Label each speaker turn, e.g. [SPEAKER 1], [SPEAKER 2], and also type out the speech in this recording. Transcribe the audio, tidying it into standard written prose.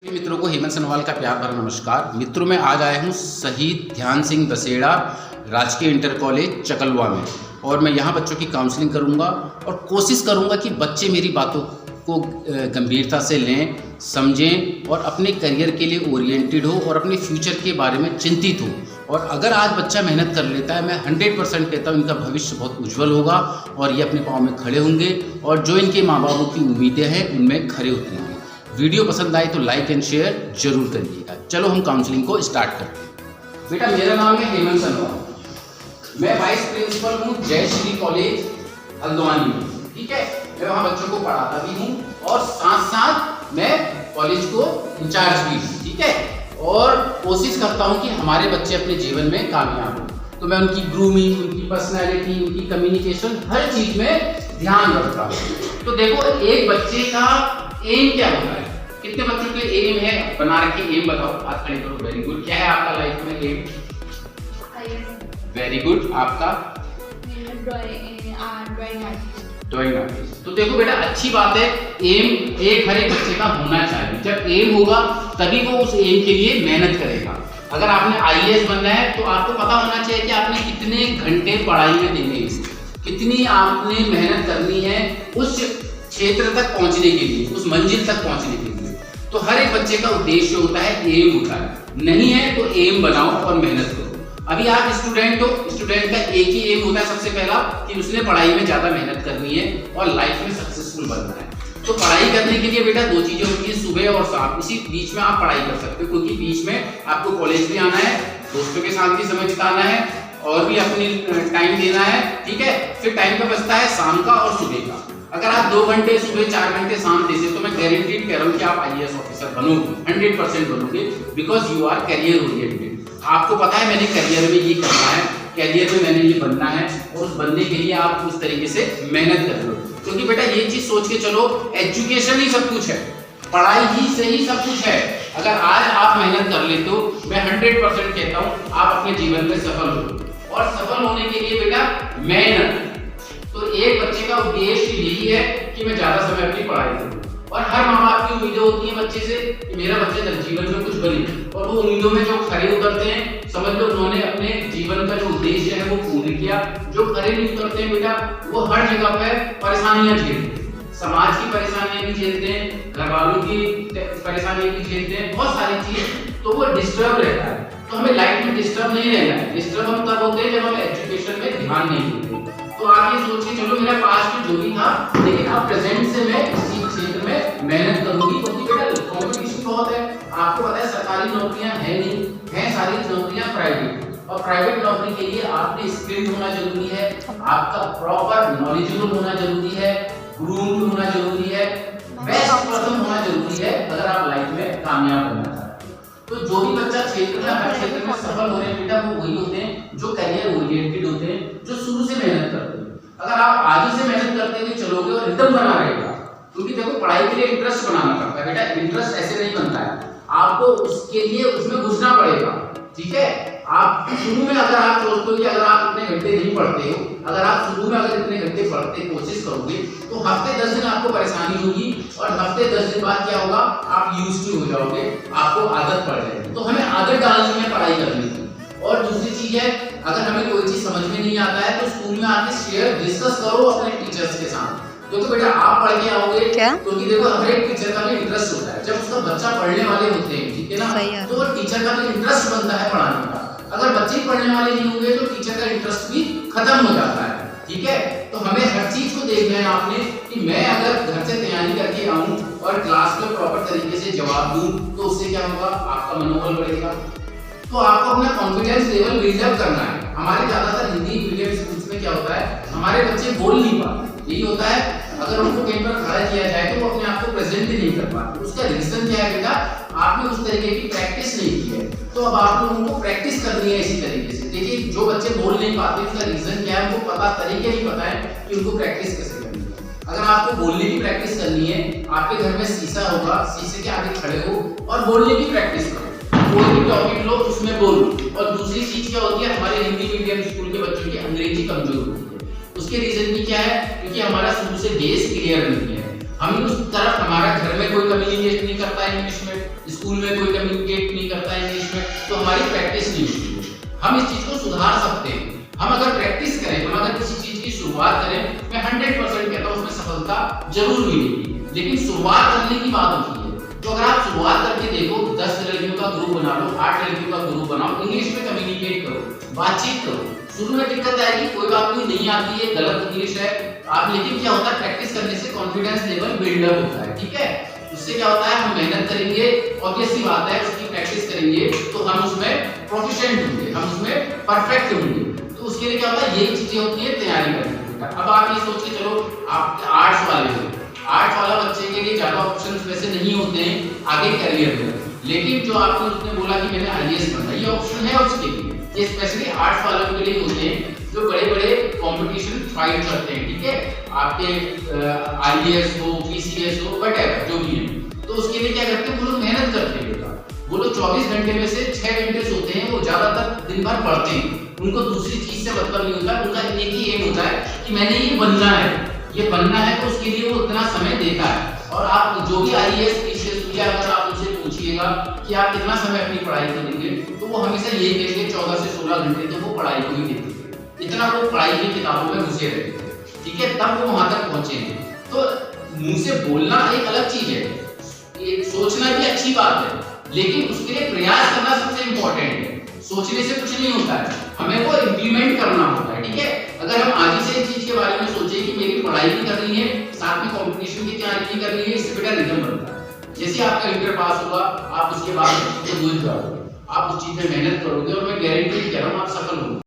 [SPEAKER 1] मित्रों को हेमंत सनवाल का प्यार भरा नमस्कार। मित्रों मैं आज आया हूँ शहीद ध्यान सिंह दसेड़ा राजकीय इंटर कॉलेज चकलवा में, और मैं यहाँ बच्चों की काउंसलिंग करूँगा और कोशिश करूँगा कि बच्चे मेरी बातों को गंभीरता से लें, समझें और अपने करियर के लिए ओरिएंटेड हो और अपने फ्यूचर के बारे में चिंतित हो। और अगर आज बच्चा मेहनत कर लेता है, मैं 100% कहता हूँ इनका भविष्य बहुत उज्जवल होगा और ये अपने पाँव में खड़े होंगे और जो इनके माँ बापों की उम्मीदें हैं उनमें खड़े उतरेंगे। वीडियो पसंद आए तो लाइक एंड शेयर जरूर करिएगा। चलो हम काउंसलिंग को स्टार्ट करते हैं। बेटा मेरा नाम है हेमंत सनवाल, मैं वाइस प्रिंसिपल हूँ जय श्री कॉलेज हल्द्वानी में। ठीक है, मैं वहाँ बच्चों को पढ़ाता भी हूँ और साथ साथ मैं कॉलेज को इंचार्ज भी हूँ। ठीक है, और कोशिश करता हूँ कि हमारे बच्चे अपने जीवन में कामयाब हों। तो मैं उनकी ग्रूमिंग, उनकी पर्सनैलिटी, उनकी कम्युनिकेशन, हर चीज में ध्यान रखता हूँ। तो देखो एक बच्चे का एम क्या होता है, कितने बच्चों के एम है बना रखे? एम बताओ, हाथ खड़े करो। Very good. क्या है आपका लाइफ में एम? Very good. आपका? Drawing artist. तो देखो बेटा अच्छी बात है, एम हर एक बच्चे का होना चाहिए। जब एम होगा तभी वो उस एम के लिए मेहनत करेगा। अगर आपने आईएएस बनना है तो आपको पता होना चाहिए कि आपने कितने घंटे पढ़ाई में देने हैं, कितनी आपने मेहनत करनी है उस क्षेत्र तक पहुंचने के लिए, उस मंजिल तक पहुंचने के लिए। तो हर एक बच्चे का उद्देश्य होता है, एम होता है। नहीं है तो एम बनाओ और मेहनत करो। अभी आप स्टूडेंट हो, स्टूडेंट का एक ही एम होता है सबसे पहला कि उसने पढ़ाई में ज्यादा मेहनत करनी है और लाइफ में सक्सेसफुल बनना है। तो पढ़ाई करने के लिए बेटा दो चीजें होती है, सुबह और शाम। इसी बीच में आप पढ़ाई कर सकते हो, क्योंकि बीच में आपको कॉलेज भी आना है, दोस्तों के साथ भी समय बिताना है और भी अपनी टाइम देना है। ठीक है, फिर टाइम का बचता है शाम का और सुबह का। अगर आप 2 घंटे सुबह, 4 घंटे शाम देते तो मैं गारंटीड कह रहा हूँ कि आप आईएएस ऑफिसर बनोगे, 100% बनोगे, because you are career oriented. आपको पता है मैंने करियर में ये करना है, करियर में मैंने ये बनना है, और उस बनने के लिए आप उस तरीके से मेहनत कर रहे हो। क्योंकि बेटा ये चीज सोच के चलो, एजुकेशन ही सब कुछ है, पढ़ाई ही से ही सब कुछ है। अगर आज आप मेहनत कर लेते हो, मैं 100% कहता हूँ आप अपने जीवन में सफल हो। और सफल होने के लिए बेटा मेहनत। तो एक बच्चे का उद्देश्य यही है कि मैं ज्यादा समय अपनी पढ़ाई करूं, और हर माँ बाप की उम्मीदें होती है बच्चे से कि मेरा बच्चा जीवन में कुछ बने, और वो उम्मीदों में जो खरे उतरते हैं, समझ लो उन्होंने अपने जीवन का जो उद्देश्य है वो पूर्ण किया। जो खरे नहीं उतरते हैं बेटा, वो हर जगह पर परेशानियां झेलते हैं, समाज की परेशानियां भी झेलते हैं, घर वालों की परेशानियां भी झेलते हैं, बहुत सारी चीज। तो वो डिस्टर्ब रहता है। तो हमें लाइफ में डिस्टर्ब नहीं रहना है। डिस्टर्ब हम तब होते हैं जब हम एजुकेशन में ध्यान नहीं देते। तो आप ये सोच के चलो मेरा पास्ट जो भी था, लेकिन अब प्रेजेंट से मैं इसी क्षेत्र में मेहनत करूंगी, क्योंकि बेटा कॉम्पिटिशन बहुत है। आपको पता है सरकारी नौकरियां है नहीं, है सारी नौकरियां प्राइवेट, और प्राइवेट नौकरी के लिए आपके स्किल्ड होना जरूरी है, आपका प्रॉपर नॉलेजेबल होना जरूरी है, ग्रूम्ड होना जरूरी है, बेस्ट पर्सन होना जरूरी है अगर आप लाइफ में कामयाब बनना चाहते हैं। तो जो भी बच्चा क्षेत्र में, हर क्षेत्र में सफल हो रहे हैं बेटा, वो वही होते हैं जो करियर ओरिएंटेड होते हैं, जो शुरू से मेहनत करते हैं। अगर आप आज ही से मेहनत करते हुए चलोगे और रिदम बना रहेगा, क्योंकि देखो पढ़ाई के लिए इंटरेस्ट बनाना पड़ता है बेटा, इंटरेस्ट ऐसे नहीं बनता है, आपको उसके लिए उसमें घुसना पड़ेगा। ठीक है, आप शुरू में अगर आप सोचते हो कि अगर आप इतने घंटे नहीं पढ़ते हो, अगर आप शुरू में अगर इतने घंटे पढ़ते कोशिश करोगे तो हफ्ते 10 दिन आपको परेशानी होगी, और हफ्ते 10 दिन बाद क्या होगा, आप यूज्ड टू हो जाओगे, आपको आदत पड़ जाएगी। तो हमें आदत डालनी है पढ़ाई करने की। और दूसरी चीज है, अगर हमें कोई चीज समझ में नहीं आता है तो स्कूल में आके शेयर डिस्कस करो अपने टीचर्स के साथ, क्योंकि बेटा आप पढ़ के आओगे, क्योंकि देखो हर एक टीचर का भी इंटरेस्ट होता है। जब उसका बच्चा पढ़ने वाले होते हैं, ठीक है ना, तो टीचर का भी इंटरेस्ट बनता है पढ़ाने का। अगर बच्चे पढ़ने वाले नहीं होंगे तो टीचर का इंटरेस्ट भी खत्म हो जाता है। ठीक है, तो हमें हर चीज को देखना है आपने कि मैं अगर घर से तैयारी करके आऊं और क्लास में प्रॉपर तरीके से जवाब दूं तो उससे क्या होगा, आपका मनोबल बढ़ेगा। तो आपको अपना कॉन्फिडेंस लेवल बिल्डअप करना है। हमारे ज्यादातर हिंदी मीडियम स्कूल्स में क्या होता है, हमारे बच्चे बोल नहीं पाते। यही होता है, अगर उनको कहीं पर खड़ा किया जाए तो वो अपने आप को प्रेजेंट ही नहीं कर पाते। उसका रीजन क्या है बेटा, आपने उस तरीके की प्रैक्टिस नहीं की है। तो अब आप लोगों को प्रैक्टिस करनी है इसी तरीके से। देखिए जो बच्चे बोल नहीं पाते उसका रीजन क्या है, उनको पता तरीके नहीं पता है कि उनको प्रैक्टिस कैसे करनी है। अगर आपको बोलने की प्रैक्टिस करनी है, आपके घर में शीशा होगा, शीशे के आगे खड़े हो और बोलने की प्रैक्टिस करो। कोई भी टॉपिक लो उसमें बोलो। और दूसरी चीज क्या होती है, हमारे हिंदी मीडियम स्कूल के बच्चों की अंग्रेजी कमजोर होती है। उसके रीजन भी क्या है, क्योंकि हमारा शुरू से बेस क्लियर नहीं है। हम उस तरफ, हमारा घर में कोई कम्युनिकेशन नहीं करता है इंग्लिश में, स्कूल में कोई कम्युनिकेट नहीं करता है इंग्लिश में, तो हमारी प्रैक्टिस नहीं होती है। हम इस चीज को सुधार सकते हैं। हम अगर प्रैक्टिस करें, हम अगर किसी चीज की शुरुआत करें, मैं 100% कहता हूँ उसमें सफलता जरूर मिलेगी, लेकिन शुरुआत करने की बात होती है। तो अगर आप शुरुआत करके देखो, 10 लड़कियों का ग्रुप बना लो, 8 लड़कियों का ग्रुप बनाओ, इंग्लिश में कम्युनिकेट करो, बातचीत करो। शुरू में दिक्कत आएगी, कोई बात नहीं आती है, गलत इंग्लिश है आप, लेकिन क्या होता है प्रैक्टिस करने से कॉन्फिडेंस लेवल बिल्डअप होता है, ठीक है। उससे क्या होता है, हम मेहनत करेंगे, ऑब्वियस सी बात है, उसकी प्रैक्टिस करेंगे तो हम उसमें प्रोफिशिएंट होंगे, हम उसमें परफेक्ट होंगे। तो उसके लिए क्या होता है, यही चीजें होती है तैयारी करने की। अब आप ये सोच के चलो, आप आर्ट्स वाले हो, आर्ट्स वाला बच्चे के लिए ज्यादा ऑप्शंस वैसे नहीं होते हैं आगे करियर में, लेकिन जो आपने उसने बोला कि मैंने आईएएस बनना, ये ऑप्शन है उसके लिए, ये स्पेशली आर्ट्स वालों के लिए होते हैं जो बड़े-बड़े कंपटीशन फाइट करते हैं, ठीक है। आपके आईएएस हो, पीसीएस हो, व्हाटएवर जो भी है, तो उसके लिए क्या करते हैं वो लोग, मेहनत करते हैं बेटा। वो लोग 24 घंटे में से 6 घंटे सोते हैं, वो ज्यादातर दिन भर पढ़ते हैं, उनको दूसरी चीज से मतलब नहीं होता, उनका एक ही एम होता है कि मैंने ये बनना है, ये बनना है, तो उसके लिए वो इतना समय देता है। और आप जो भी आईएएस पीसीएस या अगर आप उनसे पूछिएगा कि आप कितना समय अपनी पढ़ाई को देंगे, तो वो हमेशा यही कहेंगे 14 से 16 घंटे तो वो पढ़ाई को ही देते हैं। इतना वो पढ़ाई की किताबों में घुसे रहते हैं, ठीक है, तब वो वहां तक पहुंचे हैं। तो मुंह से बोलना एक अलग चीज है, ये सोचना भी अच्छी बात है, लेकिन उसके लिए प्रयास करना सबसे इंपॉर्टेंट है। सोचने से कुछ नहीं होता है, हमें वो इम्प्लीमेंट करना होता है, ठीक है। अगर हम आज ही से इस चीज के बारे में सोचें कि मेरी पढ़ाई भी करनी है, साथ में कंपटीशन की तैयारी भी करनी है, इससे बेटा रिदम बनता है। जैसे आपका इंटर पास होगा, आप उसके बाद तो भूल जाओगे, आप उस चीज में मेहनत करोगे और मैं गारंटी कह रहा हूँ आप सफल होंगे।